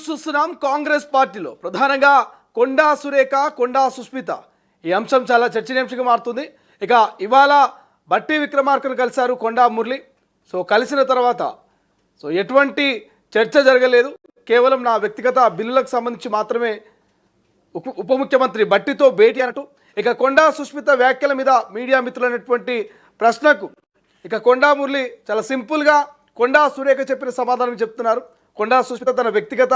చూస్తున్నాం కాంగ్రెస్ పార్టీలో ప్రధానంగా కొండా సురేఖ, కొండా సుస్మిత ఈ అంశం చాలా చర్చనీయాంశంగా మారుతుంది. ఇక ఇవాళ బట్టి విక్రమార్కను కలిశారు కొండా మురళి. సో కలిసిన తర్వాత ఎటువంటి చర్చ జరగలేదు, కేవలం నా వ్యక్తిగత బిల్లులకు సంబంధించి మాత్రమే ఉప ముఖ్యమంత్రి బట్టితో భేటీ అన్నట్టు. ఇక కొండా సుస్మిత వ్యాఖ్యల మీద మీడియా మిత్రులైనటువంటి ప్రశ్నకు ఇక కొండా మురళి చాలా సింపుల్గా కొండా సురేఖ చెప్పిన సమాధానం చెప్తున్నారు. కొండా సుస్మిత తన వ్యక్తిగత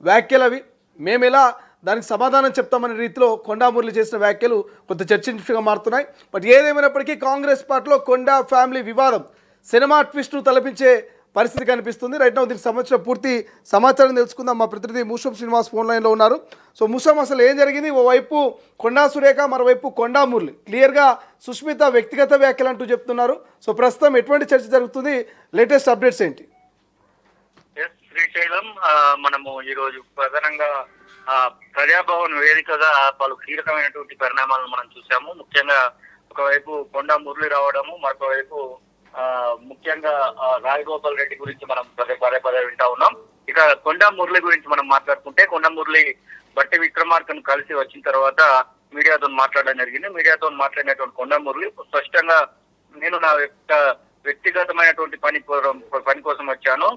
వ్యాఖ్యలవి, మేము ఎలా దానికి సమాధానం చెప్తామనే రీతిలో కొండా మురళి చేసిన వ్యాఖ్యలు కొంత చర్చనీయాంశంగా మారుతున్నాయి. బట్ ఏదేమైనప్పటికీ కాంగ్రెస్ పార్టీలో కొండా ఫ్యామిలీ వివాదం సినిమా ట్విస్ట్ను తలపించే పరిస్థితి కనిపిస్తుంది. రైట్ నౌ దీనికి సంబంధించిన పూర్తి సమాచారం తెలుసుకుందాం. మా ప్రతినిధి మూషం శ్రీనివాస్ ఫోన్ లైన్లో ఉన్నారు. సో మూషం, అసలు ఏం జరిగింది? ఓవైపు కొండా సురేఖ, మరోవైపు కొండా మురళి క్లియర్గా సుస్మిత వ్యక్తిగత వ్యాఖ్యలు అంటూ చెప్తున్నారు. సో ప్రస్తుతం ఎటువంటి చర్చ జరుగుతుంది? లేటెస్ట్ అప్డేట్స్ ఏంటి? శ్రీశైలం, మనము ఈరోజు ప్రధానంగా ప్రజాభవన్ వేదికగా పలు కీలకమైనటువంటి పరిణామాలను మనం చూసాము. ముఖ్యంగా ఒకవైపు కొండా మురళి రావడము, మరొకవైపు ముఖ్యంగా రాజగోపాల్ రెడ్డి గురించి మనం పదే వింటా ఉన్నాం. ఇక కొండా మురళి గురించి మనం మాట్లాడుకుంటే, కొండా మురళి బట్టి విక్రమార్కను కలిసి వచ్చిన తర్వాత మీడియాతో మాట్లాడడం జరిగింది. మీడియాతో మాట్లాడినటువంటి కొండా మురళి స్పష్టంగా, నేను నా వ్యక్తిగతమైనటువంటి పని కోసం వచ్చాను.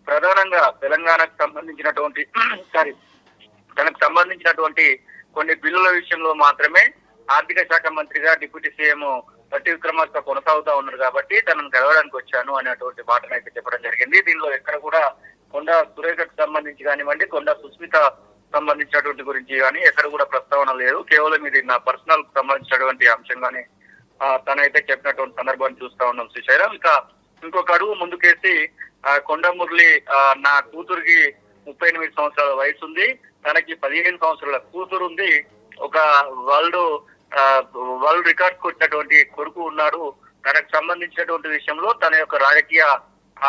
ప్రధానంగా తెలంగాణకు సంబంధించినటువంటి తనకు సంబంధించినటువంటి కొన్ని బిల్లుల విషయంలో మాత్రమే ఆర్థిక శాఖ మంత్రిగా డిప్యూటీ సీఎం బట్టి విక్రమార్క కొనసాగుతా ఉన్నారు కాబట్టి తనను కలవడానికి వచ్చాను అనేటువంటి మాటను అయితే చెప్పడం జరిగింది. దీనిలో ఎక్కడ కూడా కొండా సురేఖకు సంబంధించి కానివ్వండి, కొండా సుస్మిత సంబంధించినటువంటి గురించి కానీ ఎక్కడ కూడా ప్రస్తావన లేదు. కేవలం ఇది నా పర్సనల్ సంబంధించినటువంటి అంశంగానే తనైతే చెప్పినటువంటి సందర్భాన్ని చూస్తా ఉన్నాం శ్రీశైలం. ఇక ఇంకొక అడుగు ముందుకేసి కొండా మురళి, నా కూతురికి 38 సంవత్సరాల వయసు ఉంది, తనకి 15 సంవత్సరాల కూతురు ఉంది, ఒక వరల్డ్ రికార్డ్ కొట్టినటువంటి కొడుకు ఉన్నాడు. తనకు సంబంధించినటువంటి విషయంలో తన యొక్క రాజకీయ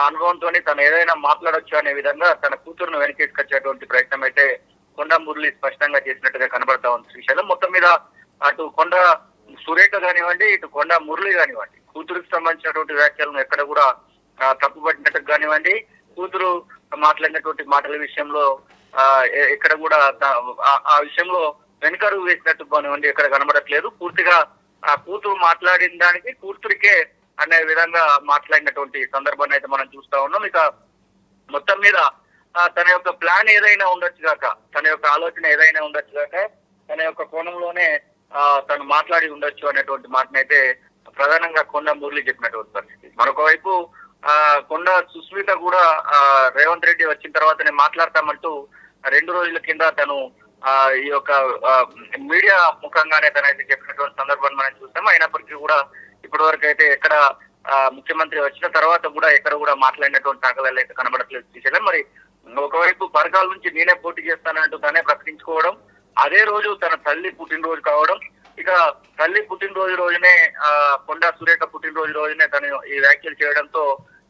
అనుభవంతో తను ఏదైనా మాట్లాడొచ్చు అనే విధంగా తన కూతురును వెనకేసుకొచ్చేటువంటి ప్రయత్నం అయితే కొండా మురళి స్పష్టంగా చేసినట్టుగా కనబడతా ఉంది శ్రీశైలం. మొత్తం మీద అటు కొండా సురేఖ కానివ్వండి, ఇటు కొండా మురళి కానివ్వండి, కూతురుకు సంబంధించినటువంటి వ్యాఖ్యలను ఎక్కడ కూడా తప్పుపట్టినట్టు కానివ్వండి, కూతురు మాట్లాడినటువంటి మాటల విషయంలో ఎక్కడ కూడా ఆ విషయంలో వెనుకడుగు వేసినట్టు కానివ్వండి ఎక్కడ కనబడట్లేదు. పూర్తిగా ఆ కూతురు మాట్లాడిన దానికి కూతురికే అనే విధంగా మాట్లాడినటువంటి సందర్భాన్ని అయితే మనం చూస్తా ఉన్నాం. ఇక మొత్తం మీద తన యొక్క ప్లాన్ ఏదైనా ఉండొచ్చు కాక, తన యొక్క ఆలోచన ఏదైనా ఉండొచ్చు కాక, తన యొక్క కోణంలోనే తను మాట్లాడి ఉండొచ్చు అనేటువంటి మాటనైతే ప్రధానంగా కొండా మురళి చెప్పినటువంటి పరిస్థితి. మరొక వైపు కొండా సుస్మిత కూడా రేవంత్ రెడ్డి వచ్చిన తర్వాత నేను మాట్లాడతామంటూ 2 రోజుల కింద తను ఈ యొక్క మీడియా ముఖంగానే తనైతే చెప్పినటువంటి సందర్భాన్ని మనం చూస్తాం. అయినప్పటికీ కూడా ఇప్పటి వరకు అయితే ఎక్కడ ముఖ్యమంత్రి వచ్చిన తర్వాత కూడా ఎక్కడ కూడా మాట్లాడినటువంటి దాఖలాలు అయితే కనబడట్లేదు శ్రీశైలం. మరి ఒకవైపు పరకాల నుంచి నేనే పోటీ చేస్తానంటూ తనే ప్రకటించుకోవడం, అదే రోజు తన తల్లి పుట్టినరోజు కావడం, ఇక తల్లి పుట్టినరోజు రోజునే కొండా సురేఖ పుట్టినరోజు రోజునే తను ఈ వ్యాఖ్యలు చేయడంతో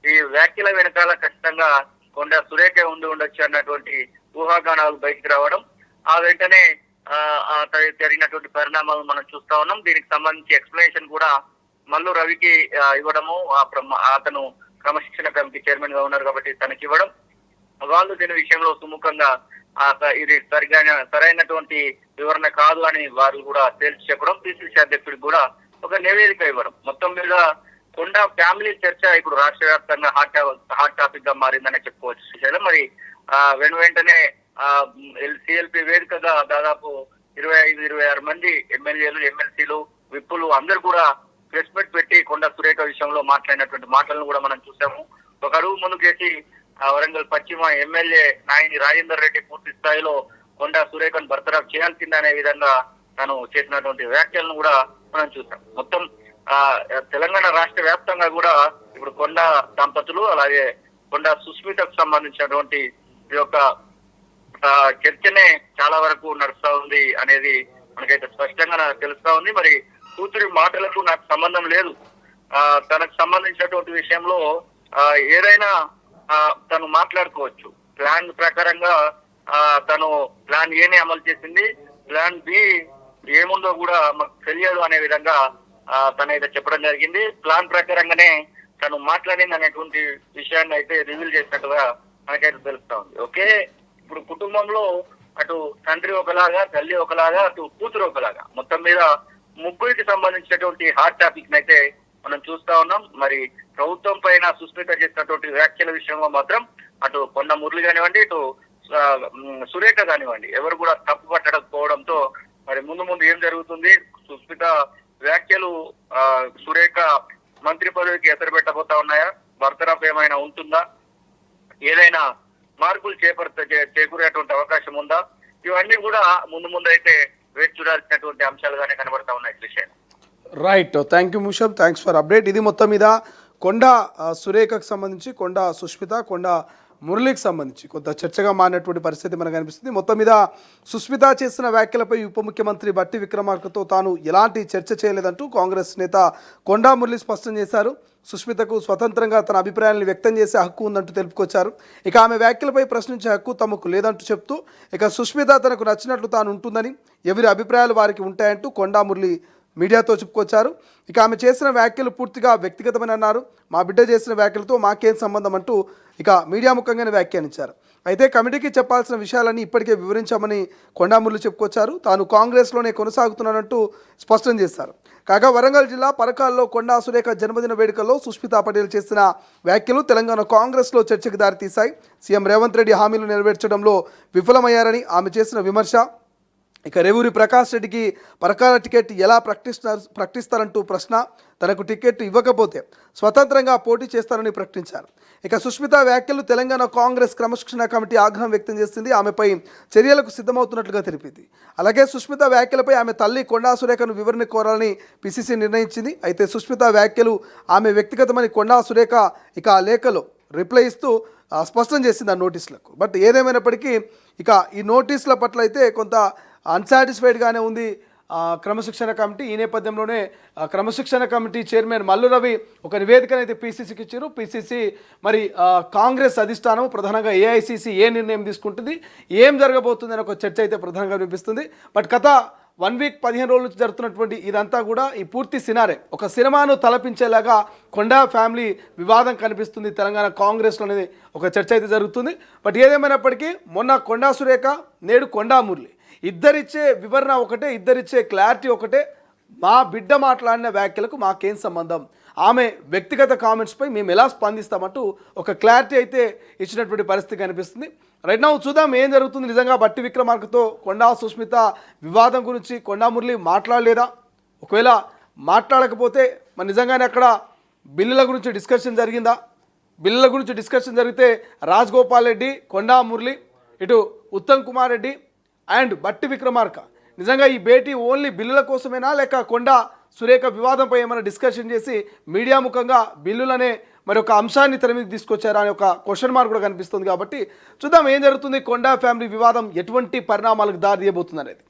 ఈ వ్యాఖ్యల వెనకాల ఖచ్చితంగా కొండా సురేఖ ఉండొచ్చు అన్నటువంటి ఊహాగానాలు బయటికి రావడం, ఆ వెంటనే జరిగినటువంటి పరిణామాలను మనం చూస్తా ఉన్నాం. దీనికి సంబంధించి ఎక్స్ప్లెనేషన్ కూడా మల్లు రవికి ఇవ్వడము, అతను క్రమశిక్షణ కమిటీ చైర్మన్ గా ఉన్నారు కాబట్టి తనకి ఇవ్వడం, వాళ్ళు దీని విషయంలో సుముఖంగా ఇది సరైనటువంటి వివరణ కాదు అని వారు కూడా తేల్చి చెప్పడం, పిసిసి అధ్యక్షుడికి కూడా ఒక నివేదిక ఇవ్వడం, మొత్తం మీద కొండా ఫ్యామిలీ చర్చ ఇప్పుడు రాష్ట్ర వ్యాప్తంగా హాట్ టాపిక్ గా మారిందని చెప్పుకోవచ్చు శ్రీశైలం. మరి వెంటనే సిఎల్పి వేదికగా దాదాపు 25-26 మంది ఎమ్మెల్యేలు, ఎమ్మెల్సీలు, విప్పులు అందరూ కూడా ప్రెస్ మీట్ పెట్టి కొండా సురేఖ విషయంలో మాట్లాడినటువంటి మాటలను కూడా మనం చూసాము. ఒక అడుగు ముందుకేసి వరంగల్ పశ్చిమ ఎమ్మెల్యే నాయని రాజేందర్ రెడ్డి పూర్తి స్థాయిలో కొండా సురేఖను బర్తరఫ్ చేయాల్సిందనే విధంగా తను చేసినటువంటి వ్యాఖ్యలను కూడా మనం చూసాం. మొత్తం తెలంగాణ రాష్ట్ర వ్యాప్తంగా కూడా ఇప్పుడు కొండా దంపతులు అలాగే కొండా సుస్మితకు సంబంధించినటువంటి ఈ యొక్క చర్చనే చాలా వరకు నడుస్తా ఉంది అనేది మనకైతే స్పష్టంగా తెలుస్తా ఉంది. మరి కూతురి మాటలకు నాకు సంబంధం లేదు, తనకు సంబంధించినటువంటి విషయంలో ఏదైనా తను మాట్లాడుకోవచ్చు. ప్లాన్ ప్రకారంగా తను ప్లాన్ ఏని అమలు చేసింది, ప్లాన్ బి ఏముందో కూడా మాకు తెలియదు అనే విధంగా తనైతే చెప్పడం జరిగింది. ప్లాన్ ప్రకారంగానే తను మాట్లాడింది అనేటువంటి విషయాన్ని అయితే రివీల్ చేసినట్టుగా మనకైతే తెలుస్తా ఉంది. ఓకే, ఇప్పుడు కుటుంబంలో అటు తండ్రి ఒకలాగా, తల్లి ఒకలాగా, అటు కూతురు ఒకలాగా, మొత్తం మీద ముగ్గురికి సంబంధించినటువంటి హాట్ టాపిక్ అయితే మనం చూస్తా ఉన్నాం. మరి ప్రభుత్వం పైన సుస్మిత చేసినటువంటి వ్యాఖ్యల విషయంలో మాత్రం అటు కొండ మురళి కానివ్వండి, ఇటు సురేఖ కానివ్వండి, ఎవరు కూడా తప్పు పట్టకపోవడంతో మరి ముందు ఏం జరుగుతుంది, సుస్మిత వ్యాఖ్యలు సురేఖ మంత్రి పదవికి ఎసరు పెట్టబోతా ఉన్నాయా, బర్తరఫ్ ఏమైనా ఉంటుందా, ఏదైనా మార్పులు చేకూరేటువంటి అవకాశం ఉందా, ఇవన్నీ కూడా ముందు అయితే వేచి చూడాల్సినటువంటి అంశాలుగానే కనబడతా ఉన్నాయి విషయం. Right, thank you Musham, thanks for update. ఇది మొత్తం మీద కొండ సురేఖకు సంబంధించి, కొండ సుష్మిత, కొండ మురళికి సంబంధించి కొంత చర్చగా మారినటువంటి పరిస్థితి మనకు కనిపిస్తుంది. మొత్తం మీద సుష్మిత చేసిన వ్యాఖ్యలపై ఉప ముఖ్యమంత్రి బట్టి విక్రమార్కతో తాను ఎలాంటి చర్చ చేయలేదంటూ కాంగ్రెస్ నేత కొండా మురళి స్పష్టం చేశారు. సుష్మితకు స్వతంత్రంగా తన అభిప్రాయాలను వ్యక్తం చేసే హక్కు ఉందంటూ తెలుపుకొచ్చారు. ఇక ఆమె వ్యాఖ్యలపై ప్రశ్నించే హక్కు తమకు లేదంటూ చెప్తూ, ఇక సుష్మిత తనకు నచ్చినట్లు తాను ఉంటుందని, ఎవరి అభిప్రాయాలు వారికి ఉంటాయంటూ కొండా మురళి మీడియాతో చెప్పుకొచ్చారు. ఇక ఆమె చేసిన వ్యాఖ్యలు పూర్తిగా వ్యక్తిగతమని అన్నారు. మా బిడ్డ చేసిన వ్యాఖ్యలతో మాకేం సంబంధం అంటూ ఇక మీడియా ముఖంగానే వ్యాఖ్యానించారు. అయితే కమిటీకి చెప్పాల్సిన విషయాలన్నీ ఇప్పటికే వివరించామని కొండా మురళి చెప్పుకొచ్చారు. తాను కాంగ్రెస్లోనే కొనసాగుతున్నానంటూ స్పష్టం చేశారు. కాగా వరంగల్ జిల్లా పరకాల్లో కొండా సురేఖ జన్మదిన వేడుకల్లో సుష్మితా పటేల్ చేసిన వ్యాఖ్యలు తెలంగాణ కాంగ్రెస్లో చర్చకు దారితీశాయి. సీఎం రేవంత్ రెడ్డి హామీలు నెరవేర్చడంలో విఫలమయ్యారని ఆమె చేసిన విమర్శ, ఇక రేవూరి ప్రకాష్ రెడ్డికి పరకాల టికెట్ ఎలా ప్రకటిస్తారంటూ ప్రశ్న, తనకు టికెట్ ఇవ్వకపోతే స్వతంత్రంగా పోటీ చేస్తారని ప్రకటించారు. ఇక సుష్మిత వ్యాఖ్యలు తెలంగాణ కాంగ్రెస్ క్రమశిక్షణ కమిటీ ఆగ్రహం వ్యక్తం చేసింది. ఆమెపై చర్యలకు సిద్ధమవుతున్నట్లుగా తెలిపింది. అలాగే సుష్మిత వ్యాఖ్యలపై ఆమె తల్లి కొండా సురేఖను వివరణ కోరాలని పిసిసి నిర్ణయించింది. అయితే సుష్మిత వ్యాఖ్యలు ఆమె వ్యక్తిగతమని కొండా సురేఖ ఇక ఆ లేఖలో రిప్లై ఇస్తూ స్పష్టం చేసింది ఆ నోటీసులకు. బట్ ఏదేమైనప్పటికీ ఇక ఈ నోటీసుల పట్ల అయితే కొంత అన్సాటిస్ఫైడ్గానే ఉంది క్రమశిక్షణ కమిటీ. ఈ నేపథ్యంలోనే క్రమశిక్షణ కమిటీ చైర్మన్ మల్లు రవి ఒక నివేదికను అయితే పీసీసీకి ఇచ్చారు. పీసీసీ మరి కాంగ్రెస్ అధిష్టానం ప్రధానంగా ఏఐసీసీ ఏ నిర్ణయం తీసుకుంటుంది, ఏం జరగబోతుంది అని ఒక చర్చ అయితే ప్రధానంగా వినిపిస్తుంది. బట్ గత 1 వీక్ 15 రోజుల నుంచి జరుగుతున్నటువంటి ఇదంతా కూడా ఈ పూర్తి సినారే ఒక సినిమాను తలపించేలాగా కొండా ఫ్యామిలీ వివాదం కనిపిస్తుంది తెలంగాణ కాంగ్రెస్లో అనేది ఒక చర్చ అయితే జరుగుతుంది. బట్ ఏదేమైనప్పటికీ మొన్న కొండా సురేఖ, నేడు కొండా మురళి ఇద్దరిచ్చే వివరణ ఒకటే, ఇద్దరిచ్చే క్లారిటీ ఒకటే. మా బిడ్డ మాట్లాడిన వ్యాఖ్యలకు మాకేం సంబంధం, ఆమె వ్యక్తిగత కామెంట్స్పై మేము ఎలా స్పందిస్తామంటూ ఒక క్లారిటీ అయితే ఇచ్చినటువంటి పరిస్థితి కనిపిస్తుంది. రైట్ నౌ చూద్దాం ఏం జరుగుతుంది. నిజంగా బట్టి విక్రమార్కతో కొండా సుష్మిత వివాదం గురించి కొండా మురళి మాట్లాడలేదా, ఒకవేళ మాట్లాడకపోతే మరి నిజంగానే అక్కడ బిల్లుల గురించి డిస్కషన్ జరిగిందా, బిల్లుల గురించి డిస్కషన్ జరిగితే రాజగోపాల్ రెడ్డి, కొండా మురళి, ఇటు ఉత్తమ్ కుమార్ రెడ్డి అండ్ బట్టి విక్రమార్క నిజంగా ఈ భేటీ ఓన్లీ బిల్లుల కోసమేనా, లేక కొండా సురేఖ వివాదంపై ఏమైనా డిస్కషన్ చేసి మీడియా ముఖంగా బిల్లులనే మరి ఒక అంశాన్ని తెర మీద తీసుకొచ్చారా అనే ఒక క్వశ్చన్ మార్క్ కూడా కనిపిస్తుంది. కాబట్టి చూద్దాం ఏం జరుగుతుంది, కొండా ఫ్యామిలీ వివాదం ఎటువంటి పరిణామాలకు దారి తీయబోతుంది అనేది.